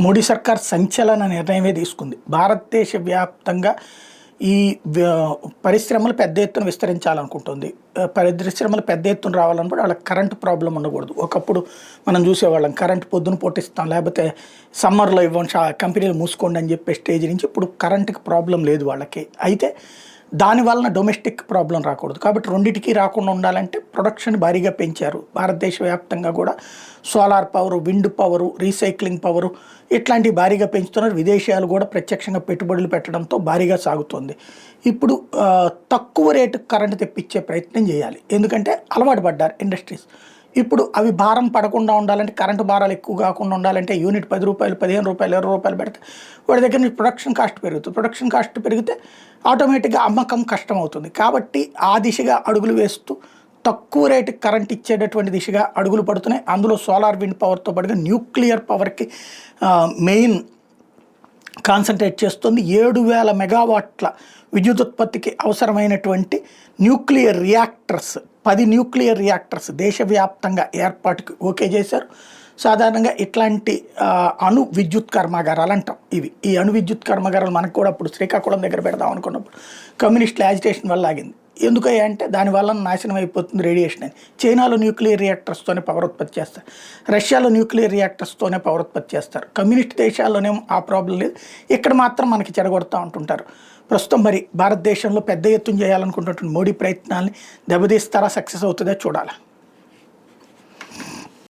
మోడీ సర్కార్ సంచలన నిర్ణయమే తీసుకుంది. భారతదేశ వ్యాప్తంగా ఈ పరిశ్రమలు పెద్ద ఎత్తున విస్తరించాలనుకుంటుంది. పరిశ్రమలు పెద్ద ఎత్తున రావాలనుకుంటే వాళ్ళకి కరెంటు ప్రాబ్లం ఉండకూడదు. ఒకప్పుడు మనం చూసేవాళ్ళం కరెంటు పొద్దున పొట్టిస్తాం, లేకపోతే సమ్మర్లో ఇవ్వం, కంపెనీలు మూసుకోండి అని చెప్పే స్టేజ్ నుంచి ఇప్పుడు కరెంటుకి ప్రాబ్లం లేదు వాళ్ళకి. అయితే దానివలన డొమెస్టిక్ ప్రాబ్లం రాకూడదు కాబట్టి రెండింటికి రాకుండా ఉండాలంటే ప్రొడక్షన్ భారీగా పెంచారు. భారతదేశ వ్యాప్తంగా కూడా solar power, wind power, recycling power ఇట్లాంటివి భారీగా పెంచుతున్నారు. విదేశాలు కూడా ప్రత్యక్షంగా పెట్టుబడులు పెట్టడంతో భారీగా సాగుతోంది. ఇప్పుడు తక్కువ రేటు కరెంటు తెప్పించే ప్రయత్నం చేయాలి. ఎందుకంటే అలవాటు పడ్డారు ఇండస్ట్రీస్. ఇప్పుడు అవి భారం పడకుండా ఉండాలంటే, కరెంటు భారాలు ఎక్కువ కాకుండా ఉండాలంటే యూనిట్ 10 రూపాయలు, 15 రూపాయలు, 20 రూపాయలు పెడితే వాడి దగ్గర నుంచి ప్రొడక్షన్ కాస్ట్ పెరుగుతుంది. ప్రొడక్షన్ కాస్ట్ పెరిగితే ఆటోమేటిక్గా అమ్మకం కష్టం అవుతుంది. కాబట్టి ఆ దిశగా అడుగులు వేస్తూ తక్కువ రేటు కరెంట్ ఇచ్చేటటువంటి దిశగా అడుగులు పడుతున్నాయి. అందులో సోలార్, విండ్ పవర్తో పాటుగా న్యూక్లియర్ పవర్కి మెయిన్ కాన్సన్ట్రేట్ చేస్తుంది. 7,000 మెగావాట్ల విద్యుత్ ఉత్పత్తికి అవసరమైనటువంటి న్యూక్లియర్ రియాక్టర్స్, 10 న్యూక్లియర్ రియాక్టర్స్ దేశవ్యాప్తంగా ఏర్పాటుకి ఓకే చేశారు. సాధారణంగా ఇట్లాంటి అణు విద్యుత్ కర్మాగారాలు అంటాం ఇవి. ఈ అణు విద్యుత్ కర్మాగారాలు మనకు కూడా అప్పుడు శ్రీకాకుళం దగ్గర పెడదాం అనుకున్నప్పుడు కమ్యూనిస్టుల యాజిటేషన్ వల్ల ఆగింది. ఎందుకయ్యా అంటే దానివల్ల నాశనం అయిపోతుంది రేడియేషన్ అని. చైనాలో న్యూక్లియర్ రియాక్టర్స్తోనే పవర్ ఉత్పత్తి చేస్తారు, రష్యాలో న్యూక్లియర్ రియాక్టర్స్తోనే పవర్ ఉత్పత్తి చేస్తారు. కమ్యూనిస్ట్ దేశాల్లోనేమో ఆ ప్రాబ్లం లేదు, ఇక్కడ మాత్రం మనకి చెడగొడతా ఉంటుంటారు. ప్రస్తుతం మరి భారతదేశంలో పెద్ద ఎత్తున చేయాలనుకుంటున్నటువంటి మోడీ ప్రయత్నాల్ని దెబ్బతీస్తారా, సక్సెస్ అవుతుందో చూడాలి.